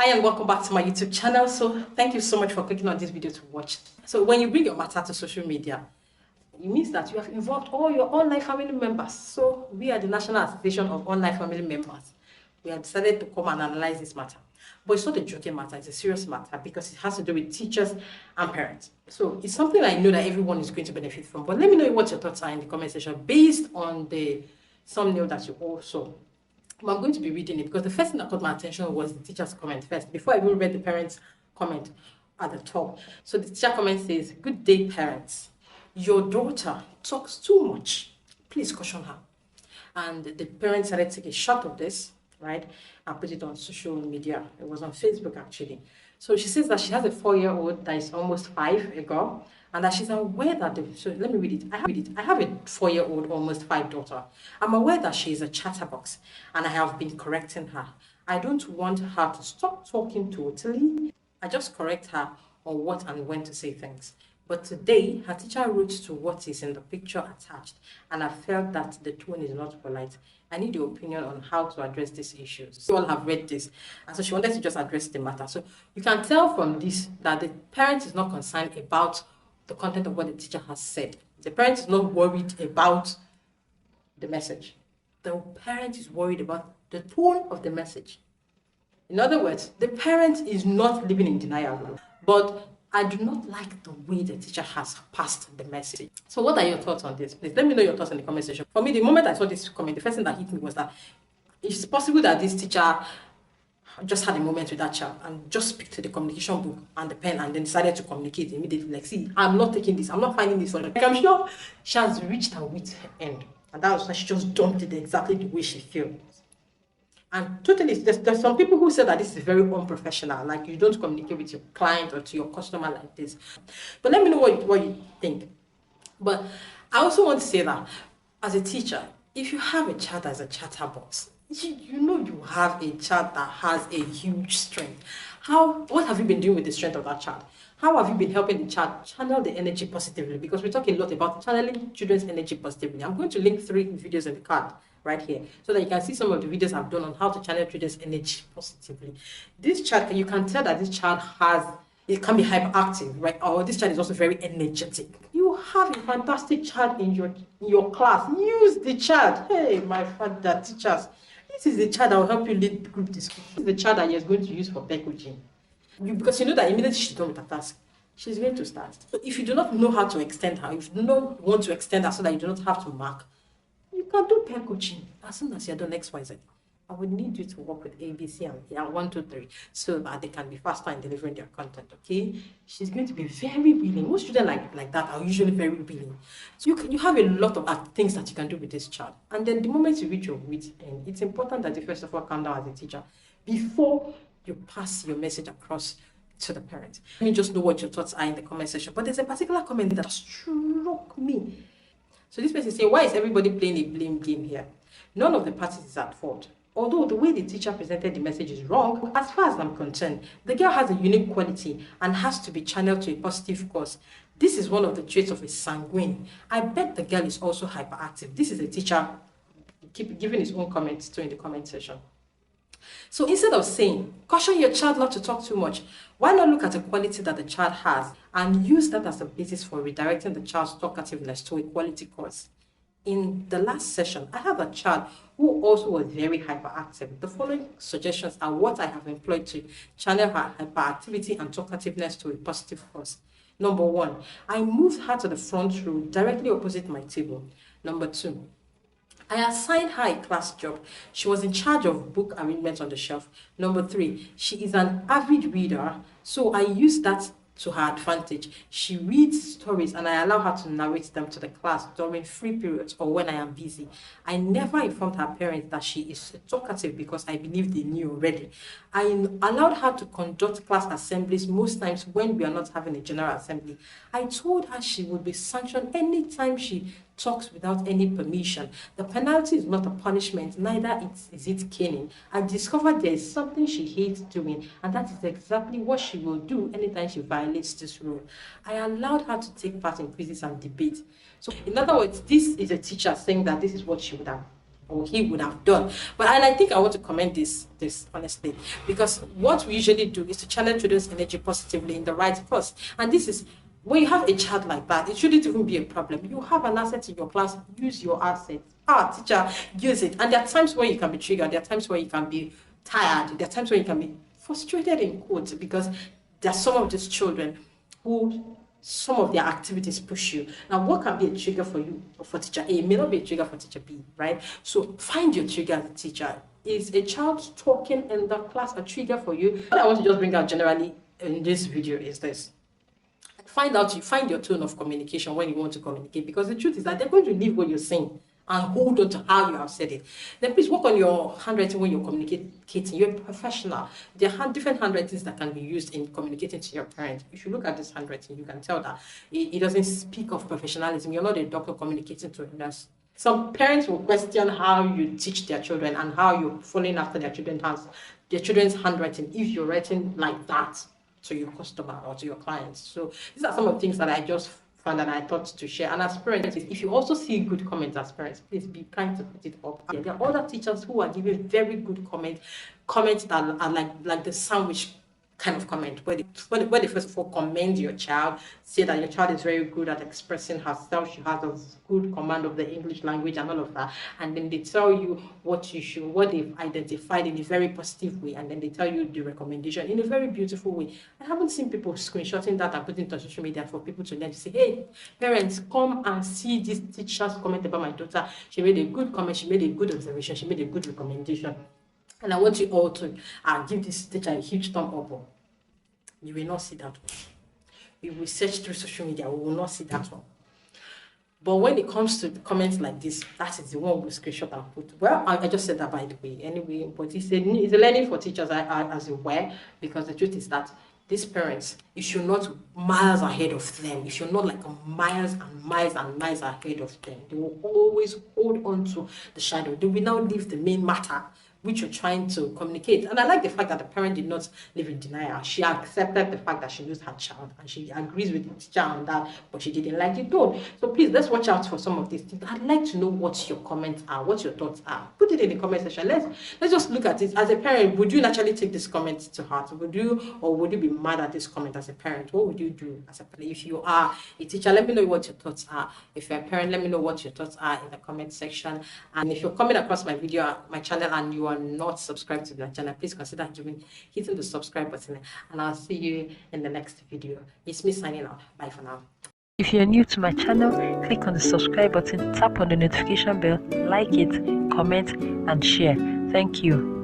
Hi and welcome back to my YouTube channel. So thank you so much for clicking on this video to watch. So when you bring your matter to social media, it means that you have involved all your online family members. So we are the National Association of Online Family Members. We have decided to come and analyze this matter. But it's not a joking matter, it's a serious matter because it has to do with teachers and parents. So it's something I know that everyone is going to benefit from. But let me know what your thoughts are in the comment section based on the thumbnail that you all saw. I'm going to be reading it because the first thing that caught my attention was the teacher's comment first, before I even read the parents' comment at the top. So the teacher comment says, "Good day, parents. Your daughter talks too much. Please caution her." And the parents started to take a shot of this, right, and put it on social media. It was on Facebook, actually. So she says that she has a 4-year-old that is almost 5, a girl, and that she's aware that so let me read it. I have a 4-year-old, almost 5 daughter. I'm aware that she is a chatterbox, and I have been correcting her. I don't want her to stop talking totally. I just correct her on what and when to say things. But today, her teacher wrote to what is in the picture attached, and I felt that the tone is not polite. I need your opinion on how to address these issues. You all have read this, and so she wanted to just address the matter. So you can tell from this that the parent is not concerned about the content of what the teacher has said. The parent is not worried about the message. The parent is worried about the tone of the message. In other words, the parent is not living in denial, but I do not like the way the teacher has passed the message. So what are your thoughts on this? Please let me know your thoughts in the comment section. For me, the moment I saw this comment, the first thing that hit me was that it's possible that this teacher just had a moment with that child and just picked the communication book and the pen and then decided to communicate immediately. Like, see, I'm not taking this. I'm not finding this. Like, I'm sure she has reached her wit's end. And that was why she just dumped it exactly the way she feels. And totally, there's some people who say that this is very unprofessional, like you don't communicate with your client or to your customer like this. But let me know what you think. But I also want to say that as a teacher, if you have a child as a chatterbox, you know you have a child that has a huge strength. What have you been doing with the strength of that child? How have you been helping the child channel the energy positively? Because we talk a lot about channeling children's energy positively. I'm going to link 3 videos in the card right here so that you can see some of the videos I've done on how to channel children's energy positively. This child, you can tell that this child it can be hyperactive, right? Or this child is also very energetic. You have a fantastic child in your class. Use the child. Hey, my father, teachers. This is the child that will help you lead group discussion. This is the child that you're going to use for peer coaching. Because you know that immediately she's done with her task, she's going to start. So if you do not know how to extend her, if you do not want to extend her so that you do not have to mark, you can do peer coaching as soon as you're done XYZ. I would need you to work with ABC and 1, 2, 3 so that they can be faster in delivering their content, okay? She's going to be very willing. Most students like that are usually very willing. So you have a lot of things that you can do with this child. And then the moment you reach your wit's end, it's important that you first of all calm down as a teacher before you pass your message across to the parents. Let me just know what your thoughts are in the comment section. But there's a particular comment that struck me. So this person is saying, why is everybody playing a blame game here? None of the parties is at fault. Although the way the teacher presented the message is wrong, as far as I'm concerned, the girl has a unique quality and has to be channeled to a positive cause. This is one of the traits of a sanguine. I bet the girl is also hyperactive. This is a teacher keep giving his own comments to in the comment section. So instead of saying, caution your child not to talk too much, why not look at the quality that the child has and use that as a basis for redirecting the child's talkativeness to a quality cause? In the last session, I have a child who also was very hyperactive. The following suggestions are what I have employed to channel her hyperactivity and talkativeness to a positive cause. Number 1, I moved her to the front row directly opposite my table. Number 2, I assigned her a class job. She was in charge of book arrangements on the shelf. Number 3, she is an avid reader, so I used that to her advantage. She reads stories and I allow her to narrate them to the class during free periods or when I am busy. I never informed her parents that she is talkative because I believe they knew already. I allowed her to conduct class assemblies most times when we are not having a general assembly. I told her she would be sanctioned anytime she talks without any permission. The penalty is not a punishment, neither is it caning. I discovered there is something she hates doing, and that is exactly what she will do anytime she violates this rule. I allowed her to take part in quizzes and debates. So in other words, this is a teacher saying that this is what she would have or he would have done. But and I think I want to commend this honestly, because what we usually do is to channel children's energy positively in the right course. And this is when you have a child like that, it shouldn't even be a problem. You have an asset in your class, use your assets. Teacher, use it. And there are times where you can be triggered, there are times where you can be tired, there are times where you can be frustrated in quotes, because there are some of these children who some of their activities push you. Now, what can be a trigger for you or for teacher A may not be a trigger for teacher B, right? So find your trigger as a teacher. Is a child talking in the class a trigger for you? What I want to just bring out generally in this video is this. Find your tone of communication when you want to communicate, because the truth is that they're going to leave what you're saying and hold on to how you have said it. Then please work on your handwriting when you're communicating. You're a professional. There are different handwritings that can be used in communicating to your parents. If you look at this handwriting, you can tell that it doesn't speak of professionalism. You're not a doctor communicating to a nurse. Some parents will question how you teach their children and how you're following after their children's handwriting if you're writing like that to your customer or to your clients. So these are some of the things that I just found and I thought to share. And as parents, if you also see good comments as parents, please be kind to put it up. There are other teachers who are giving very good comments that are like the sandwich kind of comment, where they first of all commend your child, say that your child is very good at expressing herself, she has a good command of the English language and all of that, and then they tell you what they've identified in a very positive way, and then they tell you the recommendation in a very beautiful way. I haven't seen people screenshotting that and putting it on social media for people to learn, to say, hey, parents, come and see this teacher's comment about my daughter. She made a good comment, she made a good observation, she made a good recommendation. And I want you all to give this teacher a huge thumb up. You will not see that one. We will search through social media, we will not see that one. But when it comes to comments like this, that is the one we screenshot and put. Well, I just said that by the way. Anyway, but it's a learning for teachers as it were, because the truth is that these parents, if you're not miles ahead of them, if you're not like miles and miles and miles ahead of them, they will always hold on to the shadow. They will now leave the main matter which you're trying to communicate. And I like the fact that the parent did not live in denial. She accepted the fact that she lose her child and she agrees with the teacher on that, but she didn't like it though. So please, let's watch out for some of these things. I'd like to know what your comments are, what your thoughts are. Put it in the comment section. Let's just look at it. As a parent, would you naturally take this comment to heart? Would you be mad at this comment as a parent? What would you do as a parent? If you are a teacher, let me know what your thoughts are. If you're a parent, let me know what your thoughts are in the comment section. And if you're coming across my video, my channel, and you are not subscribed to the channel, please consider hitting the subscribe button, and I'll see you in the next video. It's me signing out. Bye for now. If you're new to my channel, click on the subscribe button, tap on the notification bell, like it, comment and share. Thank you.